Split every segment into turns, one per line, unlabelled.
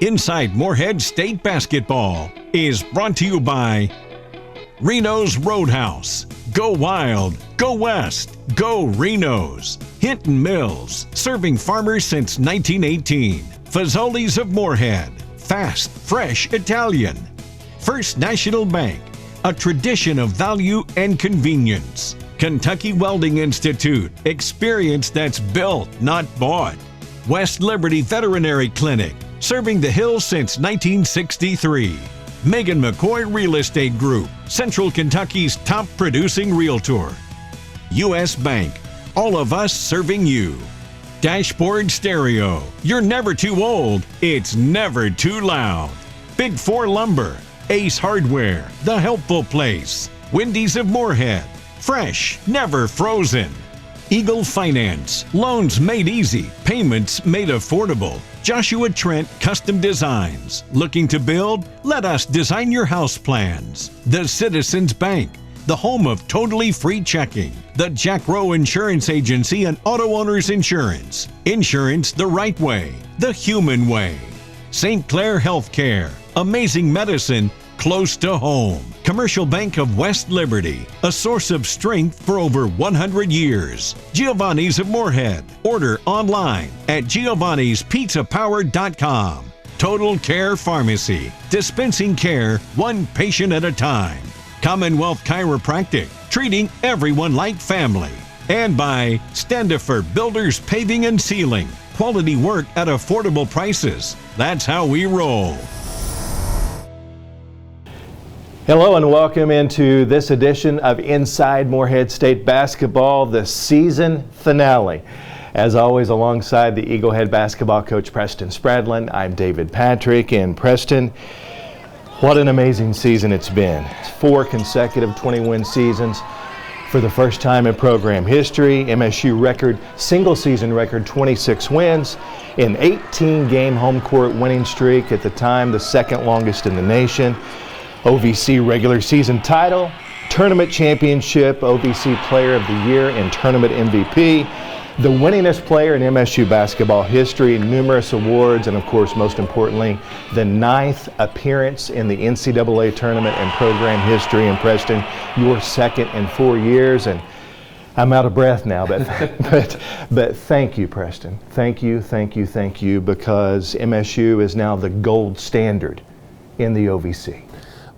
Inside Morehead State Basketball is brought to you by Reno's Roadhouse. Go Wild, Go West, Go Reno's. Hinton Mills, serving farmers since 1918. Fazoli's of Morehead, fast, fresh Italian. First National Bank, a tradition of value and convenience. Kentucky Welding Institute, experience that's built, not bought. West Liberty Veterinary Clinic, serving the Hills since 1963. Megan McCoy Real Estate Group, Central Kentucky's top producing realtor. U.S. Bank, all of us serving you. Dashboard Stereo, you're never too old, it's never too loud. Big Four Lumber, Ace Hardware, The Helpful Place. Wendy's of Morehead, fresh, never frozen. Eagle Finance, loans made easy, payments made affordable. Joshua Trent Custom Designs, looking to build? Let us design your house plans. The Citizens Bank, the home of totally free checking. The Jack Rowe Insurance Agency and Auto Owners Insurance. Insurance the right way, the human way. St. Clair Healthcare, amazing medicine close to home. Commercial Bank of West Liberty, a source of strength for over 100 years. Giovanni's of Morehead. Order online at giovannispizzapower.com. Total Care Pharmacy, dispensing care one patient at a time. Commonwealth Chiropractic, treating everyone like family. And by Standifer Builders Paving and Sealing, quality work at affordable prices. That's how we roll.
Hello and welcome into this edition of Inside Morehead State Basketball, the season finale. As always, alongside the Eagle head basketball coach Preston Spradlin, I'm David Patrick. And Preston, what an amazing season it's been. It's 4 consecutive 20-win seasons for the first time in program history. MSU record, single season record, 26 wins, an 18-game home court winning streak, at the time the second longest in the nation. OVC regular season title, tournament championship, OVC Player of the Year and tournament MVP, the winningest player in MSU basketball history, numerous awards, and of course, most importantly, the 9th appearance in the NCAA Tournament in program history. And Preston, your second in 4 years, and I'm out of breath now, but but thank you, Preston. Thank you, because MSU is now the gold standard in the OVC.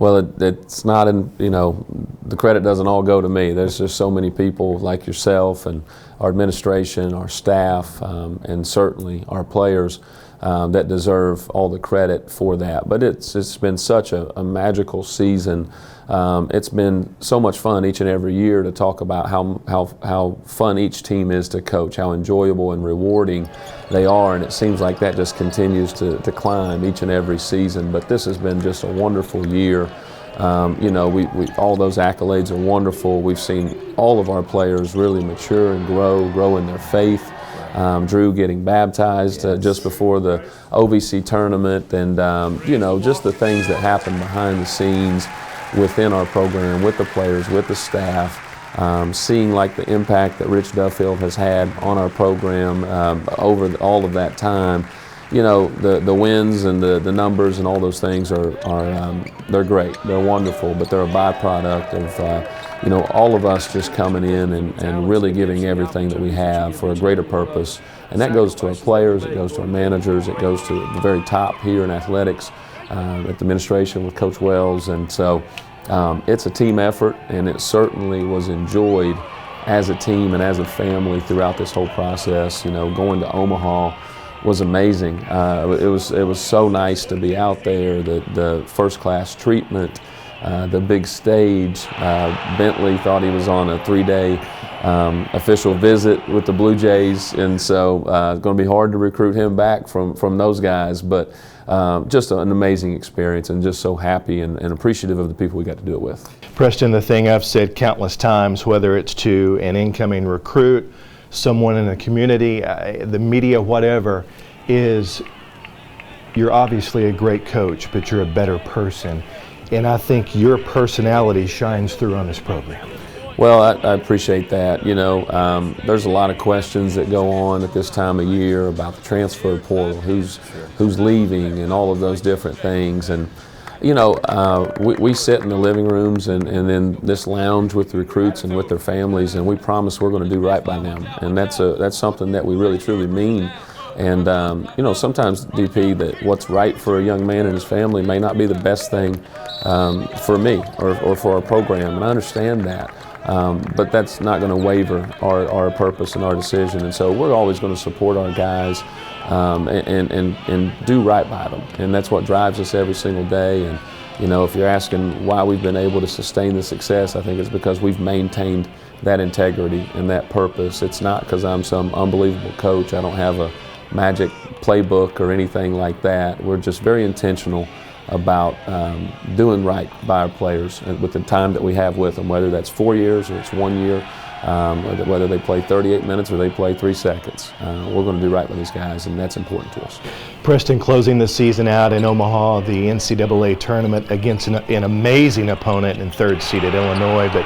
Well, it's not the credit doesn't all go to me. There's just so many people like yourself and our administration, our staff, and certainly our players that deserve all the credit for that. But it's been such a magical season. It's been so much fun each and every year to talk about how fun each team is to coach, how enjoyable and rewarding they are, and it seems like that just continues to climb each and every season. But this has been just a wonderful year. We all those accolades are wonderful. We've seen all of our players really mature and grow in their faith. Drew getting baptized just before the OVC tournament, and just the things that happen behind the scenes within our program, with the players, with the staff, seeing like the impact that Rich Duffield has had on our program over all of that time. The wins and the numbers and all those things are they're great, they're wonderful, but they're a byproduct of all of us just coming in and really giving everything that we have for a greater purpose. And that goes to our players, it goes to our managers, it goes to the very top here in athletics, at the administration with Coach Wells. And so it's a team effort, and it certainly was enjoyed as a team and as a family throughout this whole process. Going to Omaha was amazing. It was so nice to be out there, the first class treatment, the big stage. Bentley thought he was on a 3-day official visit with the Blue Jays, and so it's going to be hard to recruit him back from those guys. But just an amazing experience, and just so happy and appreciative of the people we got to do it with.
Preston, the thing I've said countless times, whether it's to an incoming recruit, someone in the community, the media, whatever, is you're obviously a great coach, but you're a better person. And I think your personality shines through on this program.
Well, I appreciate that. You know, there's a lot of questions that go on at this time of year about the transfer portal, who's leaving, and all of those different things. And you know, we sit in the living rooms and in this lounge with the recruits and with their families, and we promise we're going to do right by them. And that's something that we really truly mean. And you know, sometimes, DP, that what's right for a young man and his family may not be the best thing for me or for our program, and I understand that. But that's not going to waver our purpose and our decision. And so we're always going to support our guys and do right by them. And that's what drives us every single day. And you know, if you're asking why we've been able to sustain the success, I think it's because we've maintained that integrity and that purpose. It's not because I'm some unbelievable coach. I don't have a magic playbook or anything like that. We're just very intentional about doing right by our players with the time that we have with them, whether that's 4 years or it's 1 year, whether they play 38 minutes or they play 3 seconds. We're going to do right by these guys, and that's important to us.
Preston, closing the season out in Omaha, the NCAA tournament against an amazing opponent in third-seeded Illinois, but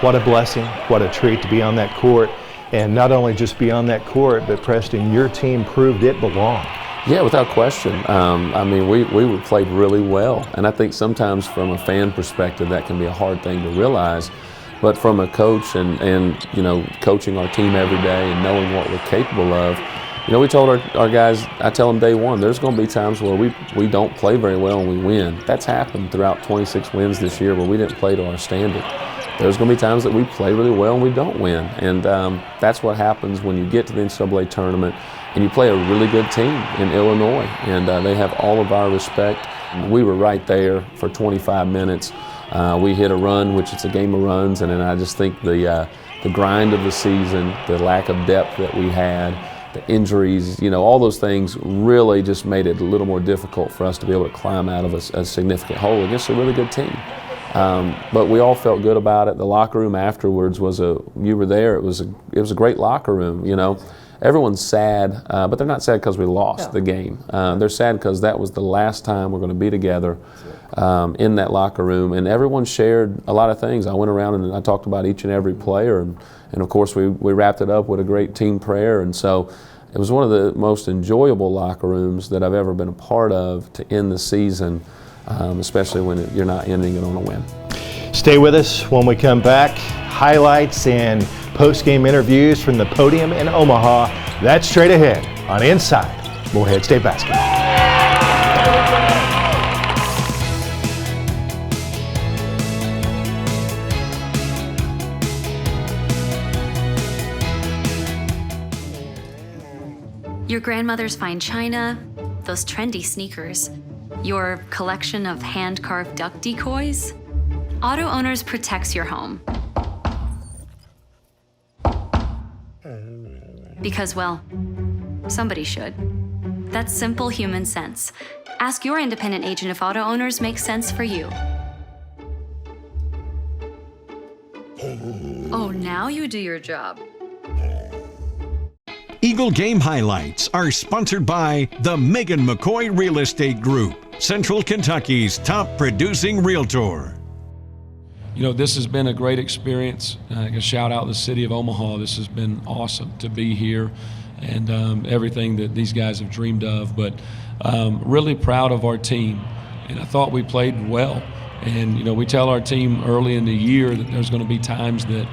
what a blessing, what a treat to be on that court. And not only just be on that court, but Preston, your team proved it belonged.
Yeah, without question. I mean, we played really well, and I think sometimes from a fan perspective that can be a hard thing to realize. But from a coach and you know, coaching our team every day and knowing what we're capable of, you know, we told our guys, I tell them day one, there's going to be times where we don't play very well and we win. That's happened throughout 26 wins this year where we didn't play to our standard. There's going to be times that we play really well and we don't win. And that's what happens when you get to the NCAA tournament and you play a really good team in Illinois. And they have all of our respect. We were right there for 25 minutes. We hit a run, which is a game of runs. And then I just think the grind of the season, the lack of depth that we had, the injuries, you know, all those things really just made it a little more difficult for us to be able to climb out of a significant hole against a really good team. But we all felt good about it. The locker room afterwards you were there, it was a great locker room, you know. Everyone's sad, but they're not sad because we lost the game. They're sad because that was the last time we're going to be together in that locker room, and everyone shared a lot of things. I went around and I talked about each and every player, and of course we wrapped it up with a great team prayer, and so it was one of the most enjoyable locker rooms that I've ever been a part of to end the season. Especially when you're not ending it on a win.
Stay with us when we come back. Highlights and post-game interviews from the podium in Omaha. That's straight ahead on Inside Morehead State Basketball.
Your grandmother's fine china, those trendy sneakers, your collection of hand-carved duck decoys? Auto Owners protects your home. Because, well, somebody should. That's simple human sense. Ask your independent agent if Auto Owners makes sense for you. Oh, now you do your job.
Eagle Game Highlights are sponsored by the Megan McCoy Real Estate Group, Central Kentucky's top producing realtor.
You know, this has been a great experience. I can shout out the city of Omaha. This has been awesome to be here and everything that these guys have dreamed of. But really proud of our team. And I thought we played well. And, you know, we tell our team early in the year that there's going to be times that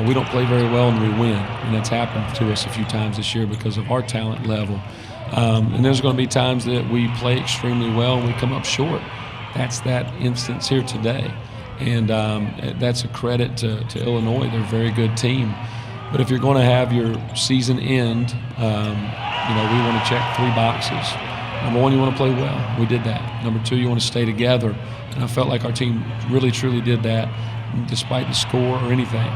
we don't play very well and we win. And that's happened to us a few times this year because of our talent level. And there's going to be times that we play extremely well and we come up short. That's that instance here today. And that's a credit to Illinois. They're a very good team. But if you're going to have your season end, you know, we want to check 3 boxes. Number one, you want to play well. We did that. Number two, you want to stay together. And I felt like our team really, truly did that, despite the score or anything.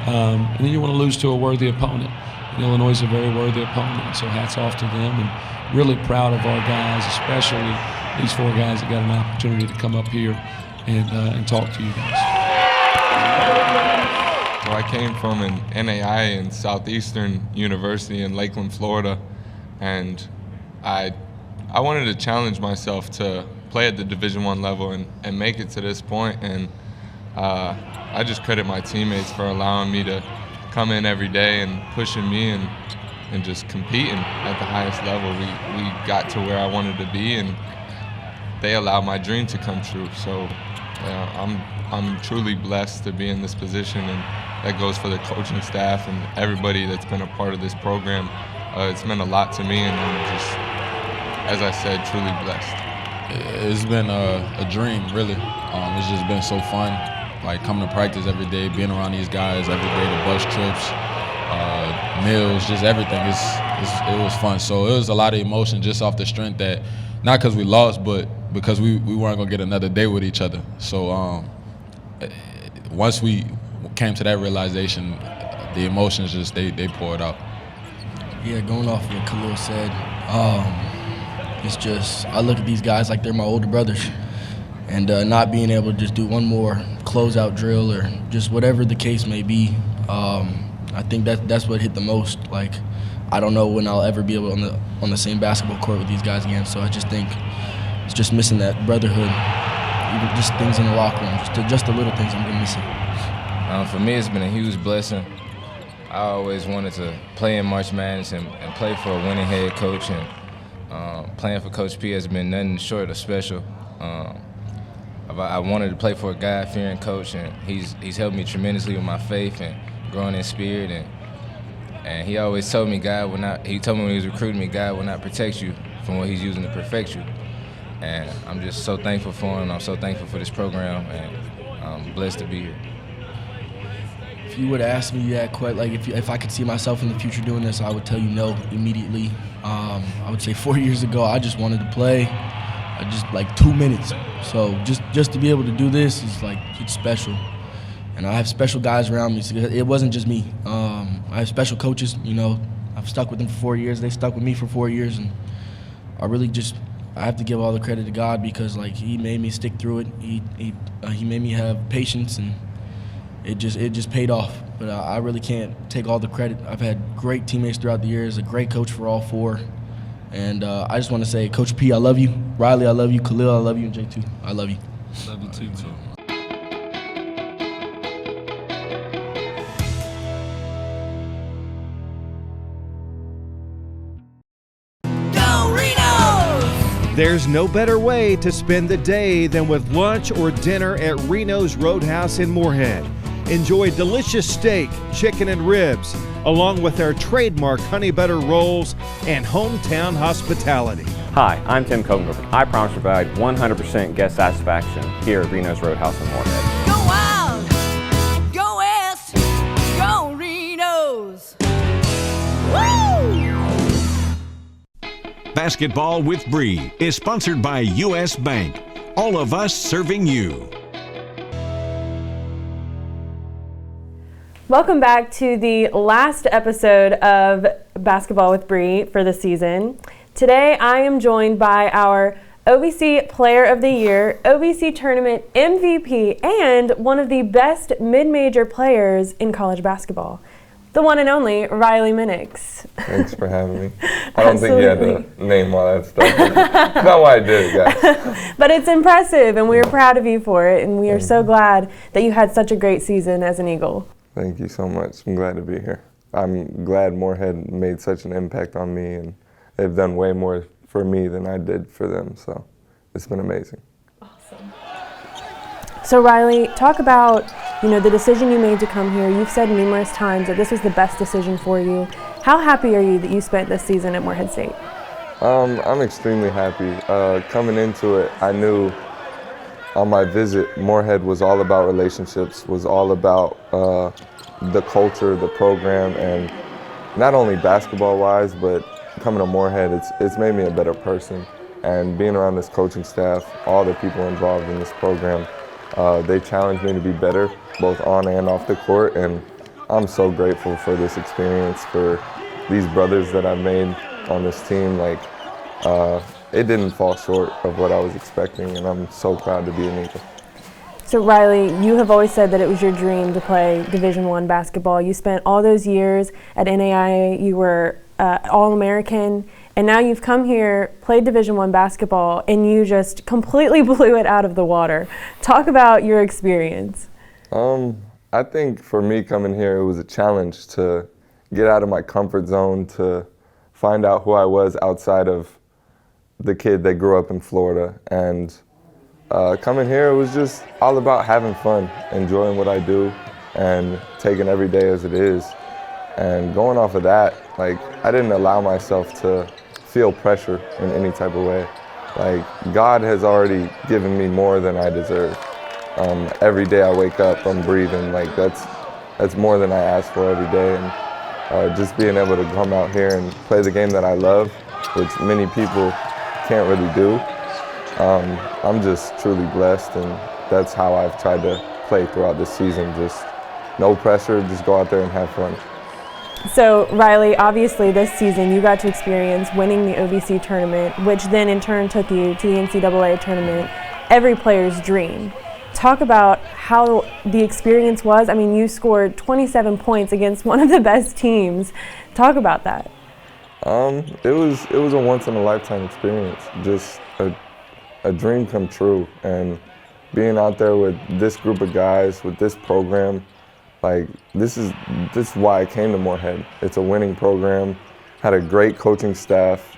And then you want to lose to a worthy opponent. And Illinois is a very worthy opponent, so hats off to them. And really proud of our guys, especially these 4 guys that got an opportunity to come up here and talk to you guys.
Well, I came from an NAI in Southeastern University in Lakeland, Florida, and I wanted to challenge myself to play at the Division I level and make it to this point. And I just credit my teammates for allowing me to come in every day and pushing me and just competing at the highest level. We got to where I wanted to be, and they allowed my dream to come true. So I'm truly blessed to be in this position, and that goes for the coaching staff and everybody that's been a part of this program. It's meant a lot to me, and I'm just, as I said, truly blessed.
It's been a dream, really. It's just been so fun, like coming to practice every day, being around these guys every day, the bus trips, meals, just everything. It was fun. So it was a lot of emotion just off the strength that, not because we lost, but because we weren't going to get another day with each other. So once we came to that realization, the emotions just, they poured out.
Yeah, going off what Khalil said, it's just, I look at these guys like they're my older brothers. And not being able to just do one more closeout drill or just whatever the case may be, I think that's what hit the most. Like, I don't know when I'll ever be able on the same basketball court with these guys again. So I just think it's just missing that brotherhood, even just things in the locker room, just the little things I'm missing.
For me, it's been a huge blessing. I always wanted to play in March Madness and play for a winning head coach, and playing for Coach P has been nothing short of special. I wanted to play for a God-fearing coach, and he's helped me tremendously with my faith and growing in spirit. And he always told me he told me when he was recruiting me, God will not protect you from what he's using to perfect you. And I'm just so thankful for him. I'm so thankful for this program, and I'm blessed to be here.
If you would ask me that question, like if I could see myself in the future doing this, I would tell you no immediately. I would say 4 years ago, I just wanted to play. Just like 2 minutes. So just to be able to do this is like, it's special. And I have special guys around me. So it wasn't just me. I have special coaches, I've stuck with them for 4 years. They stuck with me for 4 years. And I have to give all the credit to God, because like he made me stick through it. He made me have patience, and it just paid off. But I really can't take all the credit. I've had great teammates throughout the years, a great coach for all four. And I just want to say, Coach P, I love you. Riley, I love you. Khalil, I love you. And J2, I love you.
Love you too, man.
There's no better way to spend the day than with lunch or dinner at Reno's Roadhouse in Morehead. Enjoy delicious steak, chicken, and ribs, along with our trademark honey butter rolls and hometown hospitality.
Hi, I'm Tim Kogenberg. I promise to provide 100% guest satisfaction here at Reno's Roadhouse in Morehead.
Go wild, go west, go Reno's. Woo!
Basketball with Bree is sponsored by U.S. Bank. All of us serving you.
Welcome back to the last episode of Basketball with Bree for the season. Today I am joined by our OVC Player of the Year, OVC Tournament MVP, and one of the best mid-major players in college basketball, the one and only Riley Minix.
Thanks for having me. I don't think you had to name all that stuff. That's not why I did it, guys.
But it's impressive, and we're proud of you for it, and we are so glad that you had such a great season as an Eagle.
Thank you so much. I'm glad to be here. I'm glad Morehead made such an impact on me, and they've done way more for me than I did for them, so it's been amazing.
Awesome. So Riley, talk about, the decision you made to come here. You've said numerous times that this was the best decision for you. How happy are you that you spent this season at Morehead State?
I'm extremely happy. Coming into it, I knew on my visit, Morehead was all about relationships, was all about the culture, the program, and not only basketball-wise, but coming to Morehead, it's made me a better person. And being around this coaching staff, all the people involved in this program, they challenged me to be better, both on and off the court, and I'm so grateful for this experience, for these brothers that I've made on this team. It didn't fall short of what I was expecting, and I'm so proud to be an Eagle.
So Riley, you have always said that it was your dream to play Division I basketball. You spent all those years at NAIA, you were All-American, and now you've come here, played Division I basketball, and you just completely blew it out of the water. Talk about your experience.
I think for me coming here, it was a challenge to get out of my comfort zone, to find out who I was outside of the kid that grew up in Florida. And coming here, it was just all about having fun, enjoying what I do, and taking every day as it is. And going off of that, like, I didn't allow myself to feel pressure in any type of way. Like, God has already given me more than I deserve. Every day I wake up, I'm breathing. Like, that's more than I ask for every day. And just being able to come out here and play the game that I love, which many people can't really do, I'm just truly blessed, and that's how I've tried to play throughout this season. Just no pressure, just go out there and have fun.
So, Riley, obviously this season you got to experience winning the OVC tournament, which then in turn took you to the NCAA tournament, every player's dream. Talk about how the experience was. I mean, you scored 27 points against one of the best teams. Talk about that.
It was a once-in-a-lifetime experience, just a dream come true. And being out there with this group of guys, with this program, like, this is why I came to Morehead. It's a winning program, had a great coaching staff,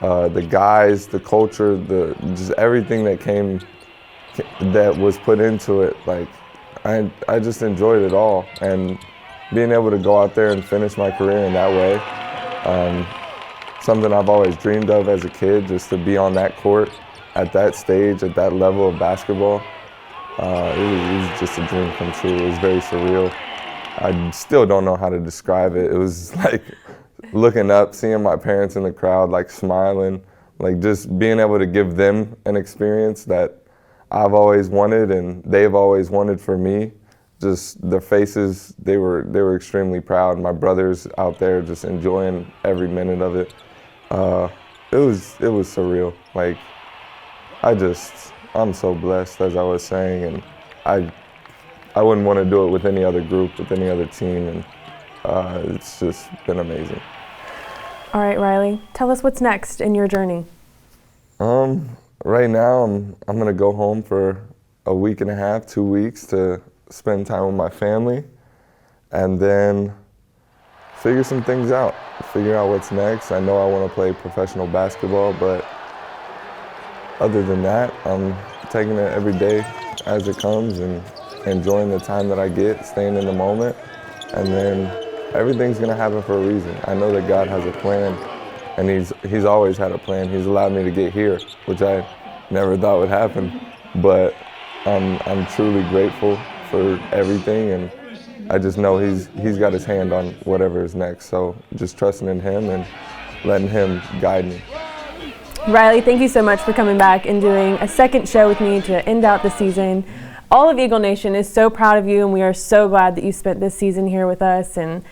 the guys, the culture, just everything that was put into it. Like, I just enjoyed it all, and being able to go out there and finish my career in that way, something I've always dreamed of as a kid, just to be on that court at that stage, at that level of basketball. It was just a dream come true. It was very surreal. I still don't know how to describe it. It was like looking up, seeing my parents in the crowd, like smiling, like just being able to give them an experience that I've always wanted and they've always wanted for me. Just their faces, they were extremely proud. My brothers out there just enjoying every minute of it. It was surreal. Like, I'm so blessed, as I was saying, and I wouldn't want to do it with any other group, with any other team, and it's just been amazing.
All right, Riley, tell us what's next in your journey.
Right now, I'm gonna go home for a week and a half, 2 weeks to spend time with my family, and then figure some things out, figure out what's next. I know I want to play professional basketball, but other than that, I'm taking it every day as it comes and enjoying the time that I get, staying in the moment, and then everything's gonna happen for a reason. I know that God has a plan, and He's always had a plan. He's allowed me to get here, which I never thought would happen, but I'm truly grateful for everything, and I just know He's got His hand on whatever is next. So just trusting in Him and letting Him guide me.
Riley, thank you so much for coming back and doing a second show with me to end out the season. All of Eagle Nation is so proud of you, and we are so glad that you spent this season here with us and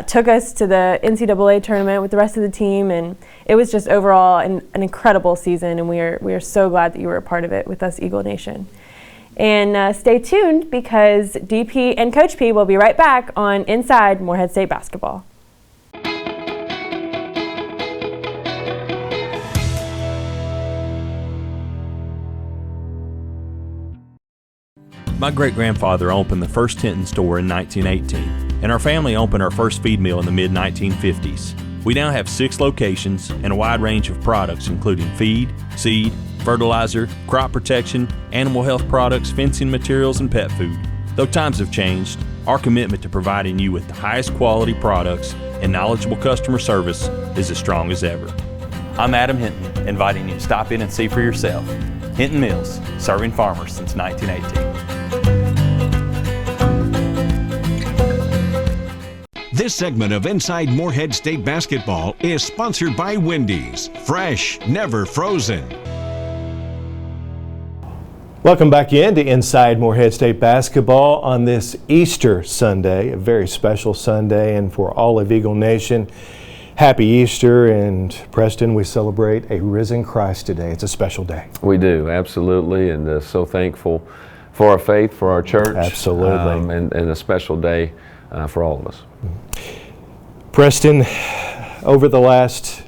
took us to the NCAA tournament with the rest of the team. And it was just overall an incredible season, and we are so glad that you were a part of it with us, Eagle Nation. And stay tuned, because DP and Coach P will be right back on Inside Morehead State Basketball.
My great-grandfather opened the first Tinton store in 1918, and our family opened our first feed mill in the mid-1950s. We now have 6 locations and a wide range of products, including feed, seed, fertilizer, crop protection, animal health products, fencing materials, and pet food. Though times have changed, our commitment to providing you with the highest quality products and knowledgeable customer service is as strong as ever.
I'm Adam Hinton, inviting you to stop in and see for yourself. Hinton Mills, serving farmers since 1918.
This segment of Inside Morehead State Basketball is sponsored by Wendy's. Fresh, never frozen.
Welcome back in to Inside Morehead State Basketball on this Easter Sunday, a very special Sunday, and for all of Eagle Nation, happy Easter. And Preston, we celebrate a risen Christ today. It's a special day.
We do, absolutely, and so thankful for our faith, for our church.
Absolutely.
And a special day for all of us.
Preston, over the last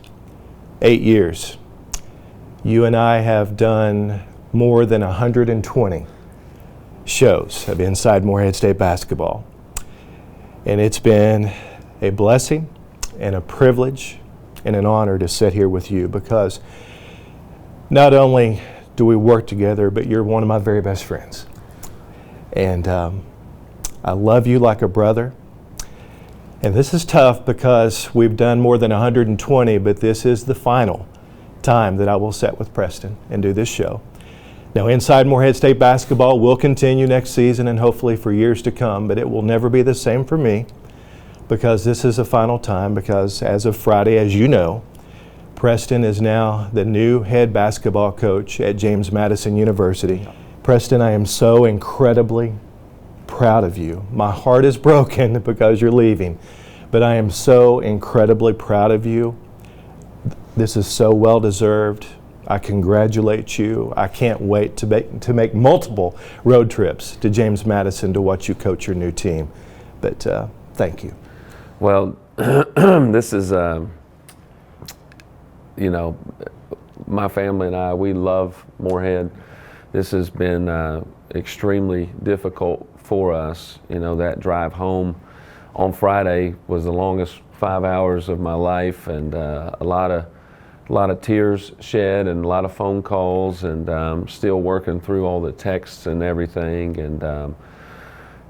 8 years, you and I have done more than 120 shows of Inside Morehead State Basketball. And it's been a blessing and a privilege and an honor to sit here with you, because not only do we work together, but you're one of my very best friends. And I love you like a brother. And this is tough because we've done more than 120, but this is the final time that I will sit with Preston and do this show. Now, Inside Morehead State Basketball will continue next season and hopefully for years to come, but it will never be the same for me, because this is the final time, because as of Friday, as you know, Preston is now the new head basketball coach at James Madison University. Preston, I am so incredibly proud of you. My heart is broken because you're leaving, but I am so incredibly proud of you. This is so well deserved. I congratulate you. I can't wait to make multiple road trips to James Madison to watch you coach your new team. But thank you.
Well, this is, you know, my family and I, we love Morehead. This has been extremely difficult for us. You know, that drive home on Friday was the longest 5 hours of my life, and a lot of tears shed and a lot of phone calls, and still working through all the texts and everything. And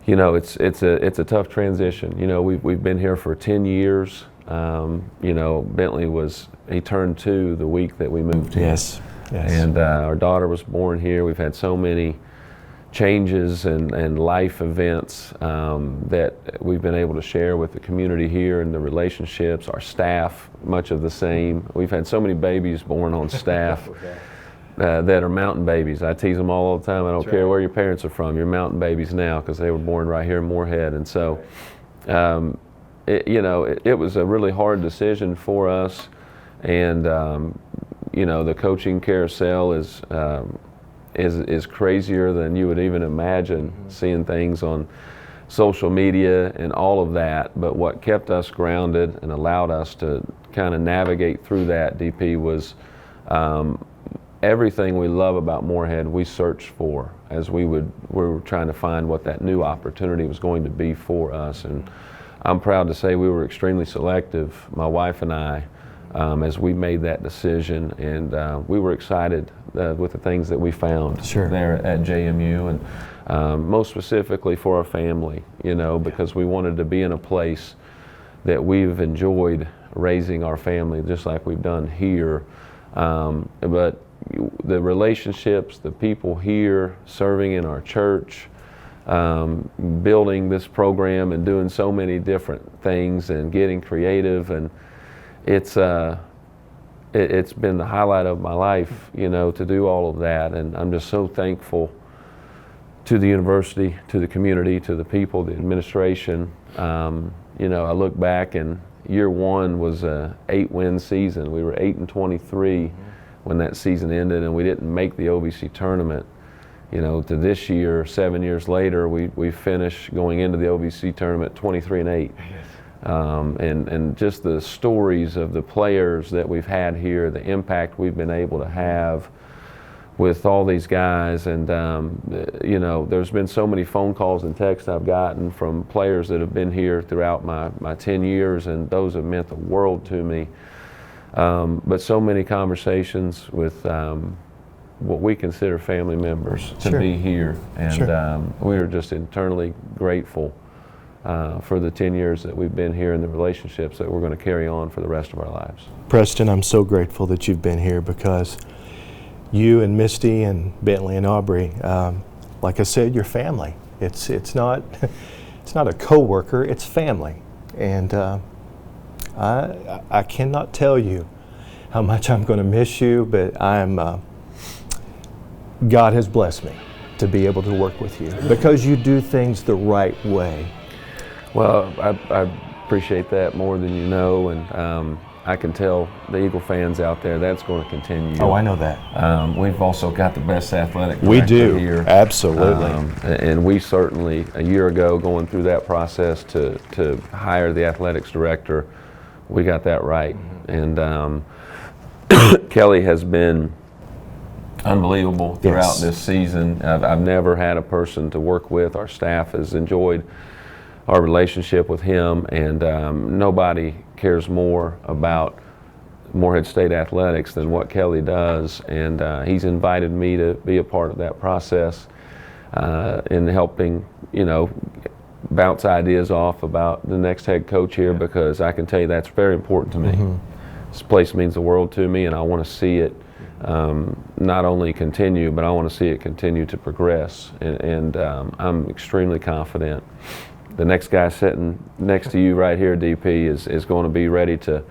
you know, it's a tough transition. You know, we've been here for 10 years. You know, Bentley he turned 2 the week that we moved here.
Yes. Yes.
And our daughter was born here. We've had so many changes and life events that we've been able to share with the community here, and the relationships, our staff, much of the same. We've had so many babies born on staff that are mountain babies. I tease them all the time. I don't care where your parents are from. You're mountain babies now, because they were born right here in Morehead. And so, you know, it was a really hard decision for us. And you know, the coaching carousel is crazier than you would even imagine, seeing things on social media and all of that. But what kept us grounded and allowed us to kind of navigate through that, DP, was everything we love about Morehead we searched for as we were trying to find what that new opportunity was going to be for us. And I'm proud to say we were extremely selective, my wife and I, as we made that decision, and we were excited with the things that we found there at JMU, and most specifically for our family, you know, because we wanted to be in a place that we've enjoyed raising our family just like we've done here. But the relationships, the people here, serving in our church, building this program and doing so many different things and getting creative, and it's been the highlight of my life, you know, to do all of that. And I'm just so thankful to the university, to the community, to the people, the administration. You know, I look back, and year 1 was a 8-win season. We were 8-23 when that season ended, and we didn't make the OVC tournament. You know, to this year, 7 years later, we finished going into the OVC tournament 23-8. And just the stories of the players that we've had here, the impact we've been able to have with all these guys. And you know, there's been so many phone calls and texts I've gotten from players that have been here throughout my 10 years, and those have meant the world to me. But so many conversations with what we consider family members to be here, and we are just internally grateful for the 10 years that we've been here and the relationships that we're going to carry on for the rest of our lives.
Preston, I'm so grateful that you've been here, because you and Misty and Bentley and Aubrey, like I said, you're family. It's not a co-worker, it's family. And I cannot tell you how much I'm going to miss you, but God has blessed me to be able to work with you, because you do things the right way.
Well, I appreciate that more than you know, and I can tell the Eagle fans out there that's going to continue.
Oh, I know that.
We've also got the best athletic director
we do
here.
Absolutely.
And we certainly, a year ago, going through that process to hire the athletics director, we got that right. And Kelly has been unbelievable throughout
Yes.
this season. I've never had a person to work with. Our staff has enjoyed our relationship with him, and nobody cares more about Morehead State athletics than what Kelly does, and he's invited me to be a part of that process in helping, bounce ideas off about the next head coach here, because I can tell you that's very important to me.
Mm-hmm.
This place means the world to me, and I want to see it not only continue, but I want to see it continue to progress, and I'm extremely confident. The next guy sitting next to you right here, DP, is going to be ready to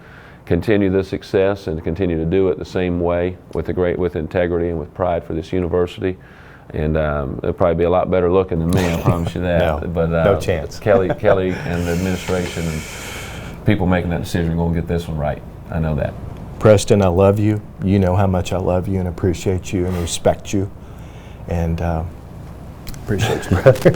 continue the success and continue to do it the same way with integrity and with pride for this university. And they'll probably be a lot better looking than me, I promise you that.
No,
but
no chance.
Kelly and the administration and people making that decision are going to get this one right. I know that.
Preston, I love you. You know how much I love you and appreciate you and respect you. And appreciate you, brother.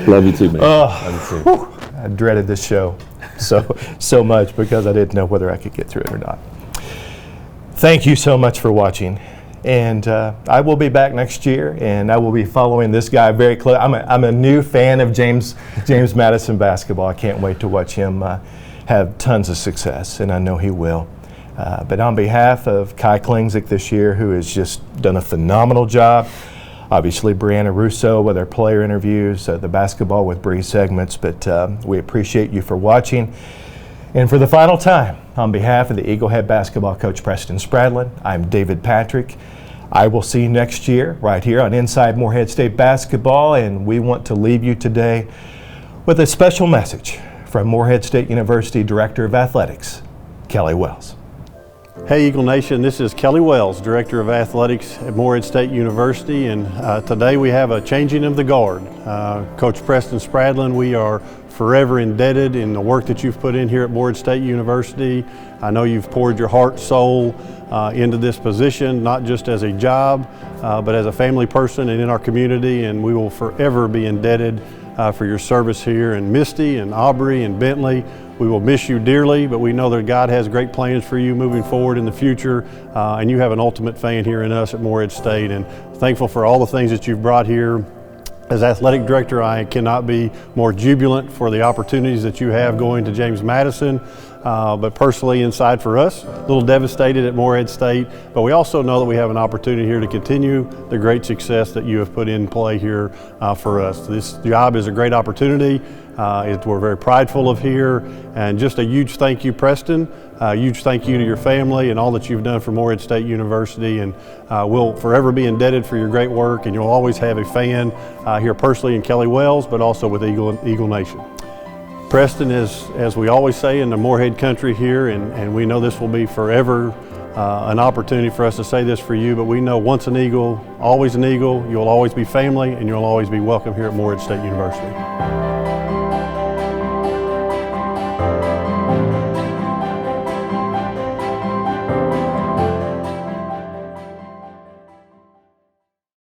Love you too, man.
Love you too. I dreaded this show so much because I didn't know whether I could get through it or not. Thank you so much for watching. And I will be back next year, and I will be following this guy very close. I'm a new fan of James Madison basketball. I can't wait to watch him have tons of success, and I know he will. But on behalf of Kai Klingzik this year, who has just done a phenomenal job, obviously Breanna Russo with our player interviews, the basketball with Bree segments, but we appreciate you for watching. And for the final time, on behalf of the Eagle Head basketball coach Preston Spradlin, I'm David Patrick. I will see you next year right here on Inside Morehead State Basketball, and we want to leave you today with a special message from Morehead State University Director of Athletics, Kelly Wells.
Hey Eagle Nation, this is Kelly Wells, Director of Athletics at Morehead State University, and today we have a changing of the guard. Coach Preston Spradlin, we are forever indebted in the work that you've put in here at Morehead State University. I know you've poured your heart, soul into this position, not just as a job, but as a family person and in our community, and we will forever be indebted for your service here. And Misty and Aubrey and Bentley, we will miss you dearly, but we know that God has great plans for you moving forward in the future, and you have an ultimate fan here in us at Morehead State, and thankful for all the things that you've brought here. As athletic director, I cannot be more jubilant for the opportunities that you have going to James Madison, but personally inside for us, a little devastated at Morehead State, but we also know that we have an opportunity here to continue the great success that you have put in play here for us. This job is a great opportunity. We're very prideful of here, and just a huge thank you, Preston. A huge thank you to your family and all that you've done for Morehead State University, and we'll forever be indebted for your great work, and you'll always have a fan here personally in Kelly Wells, but also with Eagle Nation. Preston is, as we always say, in the Morehead country here, and we know this will be forever an opportunity for us to say this for you, but we know once an Eagle, always an Eagle. You'll always be family, and you'll always be welcome here at Morehead State University.